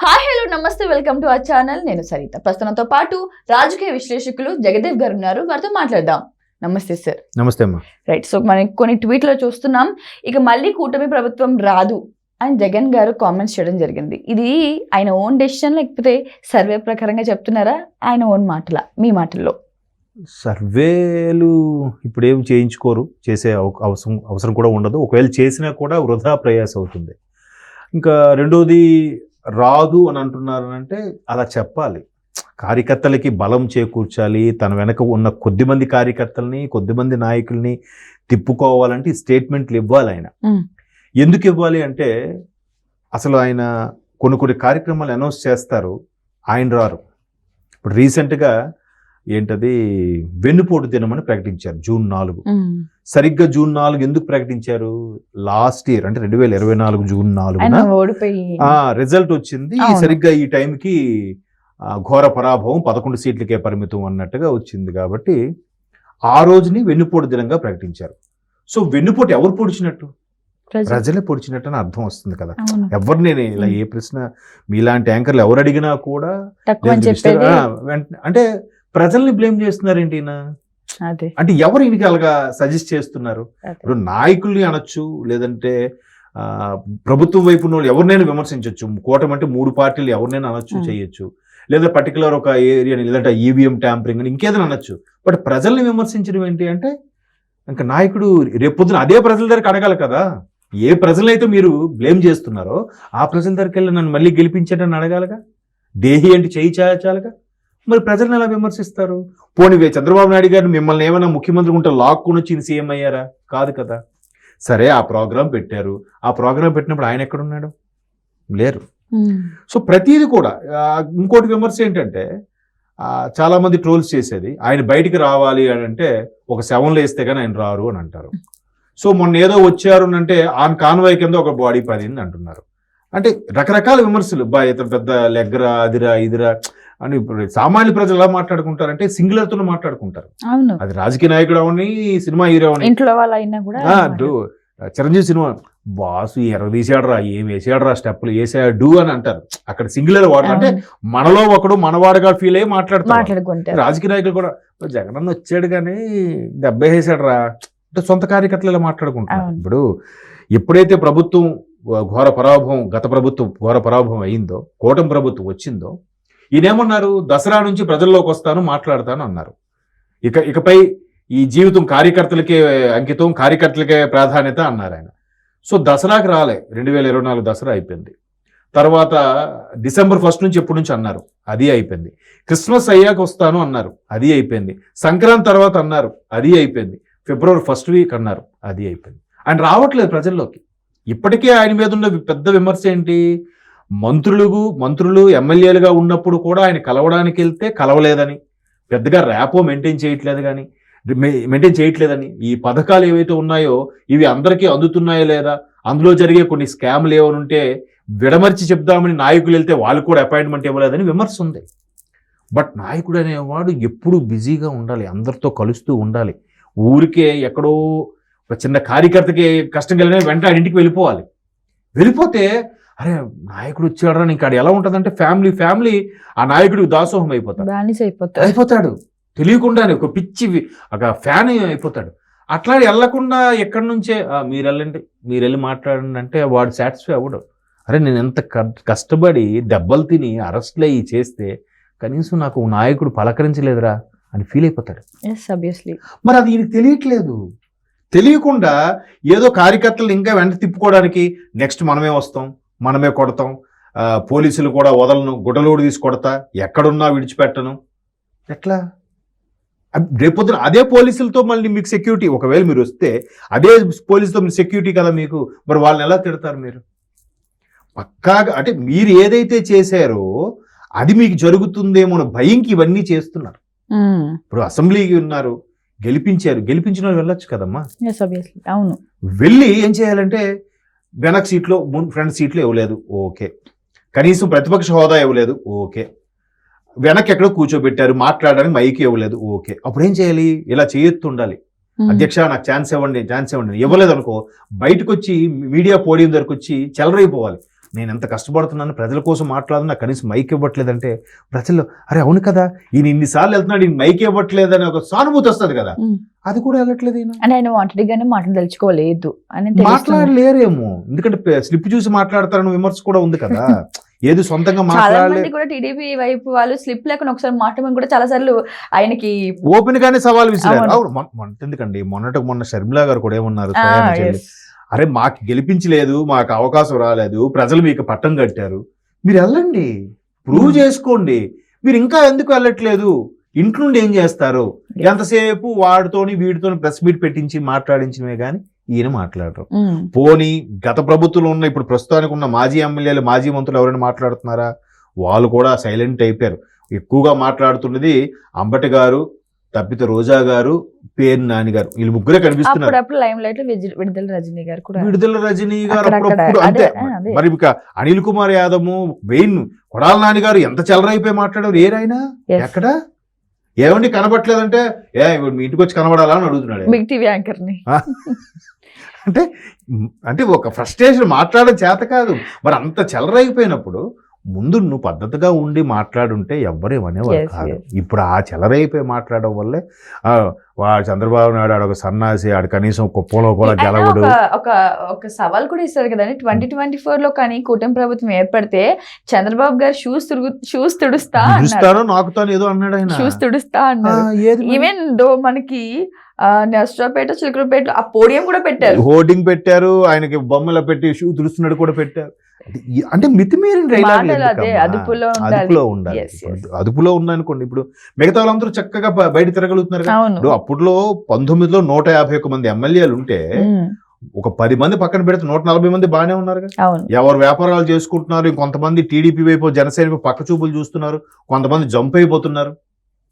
Hi hello నమస్తే welcome to our channel. నేను సరిత. ప్రస్తుతంతో పాటు రాజకీయ విశ్లేషకులు జగదేవ్ గారు ఉన్నారు. వారితో మాట్లాడదాం. నమస్తే సార్. నమస్తే అమ్మా. రైట్. సో మనం కొన్ని ట్వీట్లో చూస్తున్నాం, ఇక మళ్ళీ కూటమి ప్రభుత్వం రాదు అని జగన్ గారు కామెంట్స్ చేయడం జరిగింది. ఇది ఆయన ఓన్ డెసిషన్ లేకపోతే సర్వే ప్రకారంగా చెప్తున్నారా, ఆయన ఓన్ మాటలా? మీ మాటల్లో సర్వేలు ఇప్పుడు ఏం చేయించుకోరు, చేసే అవసరం కూడా ఉండదు. ఒకవేళ చేసినా కూడా వృధా ప్రయాస అవుతుంది. ఇంకా రెండోది రాదు అని అంటున్నారు అంటే అలా చెప్పాలి. కార్యకర్తలకి బలం చేకూర్చాలి. తన వెనక ఉన్న కొద్దిమంది కార్యకర్తల్ని, కొద్దిమంది నాయకుల్ని తిప్పుకోవాలంటే స్టేట్మెంట్లు ఇవ్వాలి. ఆయన ఎందుకు ఇవ్వాలి అంటే అసలు ఆయన కొన్ని కార్యక్రమాలు అనౌన్స్ చేస్తారు, ఆయన రారు. ఇప్పుడు రీసెంట్గా ఏంటది వెన్నుపోటు దినమని ప్రకటించారు జూన్ 4. సరిగ్గా జూన్ 4 ఎందుకు ప్రకటించారు? లాస్ట్ ఇయర్ అంటే 2024 జూన్ 4 రిజల్ట్ వచ్చింది. సరిగ్గా ఈ టైంకి ఘోర పరాభవం, 11 సీట్లకే పరిమితం అన్నట్టుగా వచ్చింది. కాబట్టి ఆ రోజుని వెన్నుపోటు దినంగా ప్రకటించారు. సో వెన్నుపోటు ఎవరు పొడిచినట్టు? ప్రజలే పొడిచినట్టు అని అర్థం వస్తుంది కదా. ఎవరిని ఇలా ఏ ప్రశ్న మీలాంటి యాంకర్లు ఎవరు అడిగినా కూడా అంటే ప్రజల్ని బ్లేమ్ చేస్తున్నారు ఏంటి? అంటే ఎవరు ఈయనకి అలాగా సజెస్ట్ చేస్తున్నారు? ఇప్పుడు నాయకుల్ని అనొచ్చు, లేదంటే ప్రభుత్వం వైపు ఎవరినైనా విమర్శించవచ్చు. కూటమి అంటే 3 పార్టీలు ఎవరినైనా అనొచ్చు, చేయొచ్చు. లేదా పర్టికులర్ ఒక ఏరియాని, లేదంటే ఈవీఎం ట్యాంపరింగ్ అని ఇంకేదైనా అనొచ్చు. బట్ ప్రజల్ని విమర్శించడం ఏంటి అంటే ఇంకా నాయకుడు రేపొద్దున అదే ప్రజల దగ్గరికి అడగాలి కదా. ఏ ప్రజలైతే మీరు బ్లేమ్ చేస్తున్నారో ఆ ప్రజల దగ్గరికి వెళ్ళి నన్ను మళ్ళీ గెలిపించండి అడగాలిగా. దేహి అంటే చేయి చాచాలిగా. మరి ప్రజలను ఎలా విమర్శిస్తారు? పోనీ చంద్రబాబు నాయుడు గారు మిమ్మల్ని ఏమైనా ముఖ్యమంత్రి ఉంటే లాక్కుని వచ్చి సీఎం అయ్యారా? కాదు కదా. సరే, ఆ ప్రోగ్రాం పెట్టారు. ఆ ప్రోగ్రాం పెట్టినప్పుడు ఆయన ఎక్కడున్నాడు? లేరు. సో ప్రతిదీ కూడా ఇంకోటి విమర్శ ఏంటంటే చాలా మంది ట్రోల్స్ చేసేది, ఆయన బయటికి రావాలి అని అంటే ఒక 7 వేస్తే కానీ ఆయన రారు అని అంటారు. సో మొన్న ఏదో వచ్చారు అంటే ఆన్ కాన్వాయ్ కింద ఒక బాడీ పడింది అంటున్నారు. అంటే రకరకాల విమర్శలు. ఇతను పెద్ద లెగ్గరా, అదిరా, ఇదిరా అని. ఇప్పుడు సామాన్య ప్రజలు ఎలా మాట్లాడుకుంటారంటే సింగులర్తో మాట్లాడుకుంటారు. అది రాజకీయ నాయకుడు అవని, సినిమా హీరో అవని. ఇంట్లో వాళ్ళు అయినా కూడా చిరంజీవి సినిమా బాసు ఎర్రదీసాడురా, ఏం వేసాడురా, స్టెప్పులు వేసాడు అని అంటారు. అక్కడ సింగులర్ వాడు అంటే మనలో ఒకడు మనవాడుగా ఫీల్ అయ్యి మాట్లాడుకుంటారు. రాజకీయ నాయకులు కూడా జగనన్న వచ్చాడు కానీ దెబ్బ వేసాడురా అంటే సొంత కార్యకర్తలు ఇలా మాట్లాడుకుంటారు. ఇప్పుడు ఎప్పుడైతే ప్రభుత్వం ఘోర పరాభవం, గత ప్రభుత్వం ఘోర పరాభవం అయిందో, కూటమి ప్రభుత్వం వచ్చిందో, ఈయనేమన్నారు? దసరా నుంచి ప్రజల్లోకి వస్తాను, మాట్లాడతాను అన్నారు. ఇకపై ఈ జీవితం కార్యకర్తలకే అంకితం, కార్యకర్తలకే ప్రాధాన్యత అన్నారు ఆయన. సో దసరాకి రాలే. 2024 దసరా అయిపోయింది. తర్వాత డిసెంబర్ 1 నుంచి ఎప్పటి నుంచి అన్నారు, అది అయిపోయింది. క్రిస్మస్ అయ్యాక వస్తాను అన్నారు, అది అయిపోయింది. సంక్రాంతి తర్వాత అన్నారు, అది అయిపోయింది. ఫిబ్రవరి 1st వీక్ అన్నారు, అది అయిపోయింది. ఆయన రావట్లేదు ప్రజల్లోకి. ఇప్పటికే ఆయన మీద ఉన్న పెద్ద విమర్శ ఏంటి? మంత్రులు ఎమ్మెల్యేలుగా ఉన్నప్పుడు కూడా ఆయన కలవడానికి వెళ్తే కలవలేదని, పెద్దగా ర్యాపో మెయింటైన్ చేయట్లేదని, ఈ పథకాలు ఏవైతే ఉన్నాయో ఇవి అందరికీ అందుతున్నాయో లేదా, అందులో జరిగే కొన్ని స్కామ్లు ఏమైనా ఉంటే విడమర్చి చెప్దామని నాయకులు వెళ్తే వాళ్ళు కూడా అపాయింట్మెంట్ ఇవ్వలేదని విమర్శ ఉంది. బట్ నాయకుడు అనేవాడు ఎప్పుడూ బిజీగా ఉండాలి, అందరితో కలుస్తూ ఉండాలి. ఊరికే ఎక్కడో ఒక చిన్న కార్యకర్తకి కష్టం కలిగిన వెంటనే ఇంటికి వెళ్ళిపోతే అరే నాయకుడు వచ్చాడు ఇంకా ఎలా ఉంటుందంటే ఫ్యామిలీ ఆ నాయకుడికి దాసోహం అయిపోతాడు. తెలియకుండానే ఒక పిచ్చి ఒక ఫ్యాన్ అయిపోతాడు. అట్లా వెళ్లకుండా ఎక్కడి నుంచే మీరు వెళ్ళి మాట్లాడండి అంటే వాడు సాటిస్ఫై అవ్వడు. అరే నేను ఎంత కష్టపడి దెబ్బలు తిని అరెస్ట్లు అయ్యి చేస్తే కనీసం నాకు నాయకుడు పలకరించలేదురా అని ఫీల్ అయిపోతాడు. మరి అది ఈయనకి తెలియట్లేదు. తెలియకుండా ఏదో కార్యకర్తలు ఇంకా వెంట తిప్పుకోవడానికి నెక్స్ట్ మనమే వస్తాం, మనమే కొడతాం, పోలీసులు కూడా వదలను, గుడ్డలోడు తీసి కొడతా, ఎక్కడున్నా విడిచిపెట్టను. ఎట్లా? రేపొద్దున అదే పోలీసులతో మళ్ళీ మీకు సెక్యూరిటీ, ఒకవేళ మీరు వస్తే అదే పోలీసుతో మీరు సెక్యూరిటీ కదా మీకు, మరి వాళ్ళని ఎలా తిడతారు మీరు? పక్కాగా అంటే మీరు ఏదైతే చేశారో అది మీకు జరుగుతుందేమో భయంకి ఇవన్నీ చేస్తున్నారు. ఇప్పుడు అసెంబ్లీకి ఉన్నారు, గెలిపించిన వాళ్ళు వెళ్ళొచ్చు కదమ్మా. అవును. వెళ్ళి ఏం చేయాలంటే వెనక్ సీట్లో ఫ్రంట్ సీట్లు ఇవ్వలేదు, ఓకే. కనీసం ప్రతిపక్ష హోదా ఇవ్వలేదు, ఓకే. వెనక్కి ఎక్కడో కూర్చోబెట్టారు, మాట్లాడడానికి మైకి ఇవ్వలేదు, ఓకే. అప్పుడు ఏం చేయాలి? ఇలా చేయొత్తుండాలి. అధ్యక్ష నాకు ఛాన్స్ ఇవ్వండి ఇవ్వలేదు అనుకో, బయటకు వచ్చి మీడియా పోడియం దగ్గరకు వచ్చి చెలరైపోవాలి. నేను ఎంత కష్టపడుతున్నాను ప్రజల కోసం మాట్లాడుతున్నా నాకు కనీసం మైక్ ఇవ్వట్లేదంటే ప్రజలు అరే అవును కదా ఈయన ఇన్నిసార్లు వెళ్తున్నాడు ఈయన మైక్ ఇవ్వట్లేదని ఒక సానుభూతి వస్తుంది కదా, అది కూడా వెళ్ళట్లేదు ఈయన. అని ఆయన వాంటెడ్గానే మాట్లాడదలుచుకోలేదు అని తెలుస్తుంది. మాట్లాడలేరేమో, ఎందుకంటే స్లిప్ చూసి మాట్లాడతారని విమర్శ కూడా ఉంది కదా. ఏది సొంతంగా చాలా మాట్లాడలే, మంది కూడా టీడీపీ వైపు వాళ్ళు స్లిప్ లేకుండా ఒకసారి మాట్లాడమని కూడా చాలా సార్లు ఆయనకి ఓపెన్ గానే సవాల్ విసిరారు. అవును. అవును, ఎందుకండి మొన్న షర్మిలా గారు కూడా ఏమన్నారు, ఆ, స్వయాన చెల్లి, yes. అరే మాకు గెలిపించలేదు, మాకు అవకాశం రాలేదు, ప్రజలు మీకు పట్టం కట్టారు, మీరు వెళ్ళండి, ప్రూవ్ చేసుకోండి, మీరు ఇంకా ఎందుకు వెళ్ళట్లేదు, ఇంటి నుండి ఏం చేస్తారు, ఎంతసేపు వాడితోని వీడితోని ప్రెస్ మీట్ పెట్టించి మాట్లాడించినవే కానీ ఈయన మాట్లాడరు. పోనీ గత ప్రభుత్వంలో ఉన్న ఇప్పుడు ప్రస్తుతానికి ఉన్న మాజీ ఎమ్మెల్యేలు మాజీ మంత్రులు ఎవరైనా మాట్లాడుతున్నారా, వాళ్ళు కూడా సైలెంట్ అయిపోయారు. ఎక్కువగా మాట్లాడుతున్నది అంబటి గారు, తప్పితే రోజా గారు, పేరు నాని గారు, వీళ్ళు ముగ్గురే కనిపిస్తున్నారు. అప్పుడప్పుడు లైమ్ లైట్ లో విడుదల రజనీ గారు కూడా విడుదల రజనీ గారు అక్కడక్కడ, అప్పుడప్పుడు అంతే. అదే. మరి ఇక అనిల్ కుమార్ యాదవ్, వెయిన్, కొడాల నాని గారు ఎంత చెలరైపోయి మాట్లాడారు, ఏరైనా Yes. ఎక్కడ ఏమండి కనబట్లేదంటే మీ ఇంటికి వచ్చి కనబడాలా అని అడుగుతున్నాడు. బిగ్ టీవీ యాంకర్ ని అంటే ఒక ఫ్రస్ట్రేషన్, మాట్లాడడం చేత కాదు. మరి అంత చెలరైపోయినప్పుడు ముందు నువ్వు పద్ధతిగా ఉండి మాట్లాడుంటే ఎవ్వరేమనేవారు Yes, కాదు. yes. ఇప్పుడు ఆ చెలరైపోయి మాట్లాడడం వల్లే వాడు చంద్రబాబు నాయుడు ఆడు ఒక సన్నాసి, ఆడు కనీసం కుప్పంలో కూడా ఆయన గెలవడు. ఒక సవాల్ కూడా ఇస్తారు కదండి. 2024 లో కానీ కూటమి ప్రభుత్వం ఏర్పడితే చంద్రబాబు గారు షూస్ తుడుస్తా చూస్తానో నాకుతాను ఏదో అన్నాడు ఆయన. షూస్ తుడుస్తా ఆ, అన్నారు. ఏది మరి? ఈవెన్ దో మనకి నర్సరావుపేట చిలకలపేట ఆ పోడియం కూడా పెట్టారు. హోర్డింగ్ పెట్టారు, ఆయనకి బొమ్మలు పెట్టి షూ తుడుస్తున్నాడు కూడా పెట్టారు. అంటే మితిమీరిన డైలాగులు మాటలు అదే ఎందుకమ్మా? అదుపులో అదుపులో ఉండాలి. ఉండాలి. Yes, yes. అదుపులో ఉందనుకోండి, ఇప్పుడు మిగతా వాళ్ళందరూ చక్కగా బయట తిరగలుగుతున్నారు కదా. అవును. ఇప్పుడు అప్పట్లో 19లో 151 మంది ఎమ్మెల్యేలు ఉంటే ఒక 10 మంది పక్కన పెడితే 140 మంది బాగానే ఉన్నారు కదా. అవును. ఎవరు వ్యాపారాలు చేసుకుంటున్నారు, కొంతమంది టీడీపీ వైపు జనసేన వైపు పక్క చూపులు చూస్తున్నారు, కొంతమంది జంప్ అయిపోతున్నారు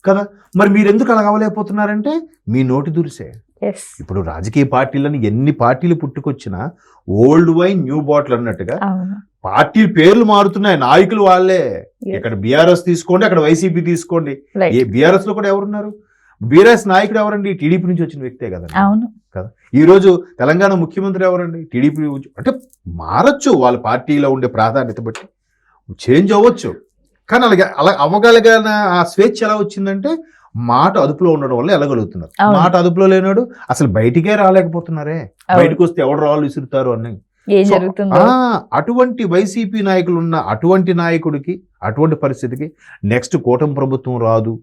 కదా. మరి మీరు ఎందుకు అలా అవ్వలేకపోతున్నారంటే మీ నోటి దురిసే. Yes. ఇప్పుడు రాజకీయ పార్టీలను ఎన్ని పార్టీలు పుట్టుకొచ్చినా ఓల్డ్ వైన్ న్యూ బాటిల్ అన్నట్టుగా అవును. పార్టీ పేర్లు మారుతున్నాయి, నాయకులు వాళ్ళే. Yes. ఇక్కడ బీఆర్ఎస్ తీసుకోండి, అక్కడ వైసీపీ తీసుకోండి. Right. బీఆర్ఎస్ లో కూడా ఎవరున్నారు? బీఆర్ఎస్ నాయకుడు ఎవరండి? టీడీపీ నుంచి వచ్చిన వ్యక్తే కదా. అవును. కదా. ఈ రోజు తెలంగాణ ముఖ్యమంత్రి ఎవరండి? టీడీపీ. అంటే మారచ్చు, వాళ్ళ పార్టీలో ఉండే ప్రాధాన్యత బట్టి చేంజ్ అవ్వచ్చు. కానీ అలా అవ్వగలిగిన ఆ స్వేచ్ఛ ఎలా వచ్చిందంటే మాట అదుపులో ఉండడం వల్ల వెళ్ళగలుగుతున్నారు. అవును. మాట అదుపులో లేనాడు అసలు బయటికే రాలేకపోతున్నారే. అవును. బయటకు వస్తే ఎవడు రాళ్ళు విసురుతారు అని. ఏం సో, జరుగుతుందో అటువంటి వైసీపీ నాయకులు ఉన్న అటువంటి నాయకుడికి అటువంటి పరిస్థితికి నెక్స్ట్ కూటమి ప్రభుత్వం రాదు.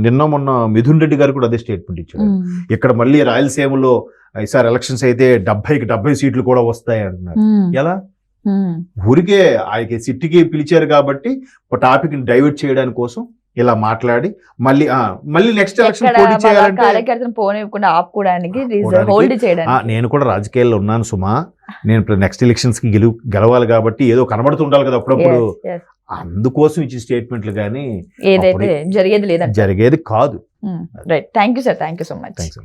నిన్న మొన్న మిథున్ రెడ్డి గారు కూడా అదే స్టేట్మెంట్ ఇచ్చారు. ఇక్కడ మళ్ళీ రాయలసీమలో ఈసారి ఎలక్షన్స్ అయితే 70కి 70 సీట్లు కూడా వస్తాయి అంటున్నారు. ఎలా? ఊరికే ఆయనకి సిట్టికి పిలిచారు కాబట్టి టాపిక్ ని డైవర్ట్ చేయడానికి కోసం ఇలా మాట్లాడి మళ్ళీ నెక్స్ట్ ఎలక్షన్ పోటీ చేయాలంటే కార్యకర్తను పోనివ్వకుండా ఆపుకోవడానికి ఆపుకోవడానికి, హోల్డ్ చేయడానికి. నేను కూడా రాజకీయాల్లో ఉన్నాను సుమా, నేను నెక్స్ట్ ఎలక్షన్స్ కి గెలవాలి కాబట్టి ఏదో కనబడుతుండాలి కదా అప్పుడప్పుడు. Yes, yes. అందుకోసం ఇచ్చిన స్టేట్మెంట్లు కానీ ఏదైతే జరిగేది లేదంటే జరిగేది కాదు. Right. Thank you sir, thank you so much. Thanks.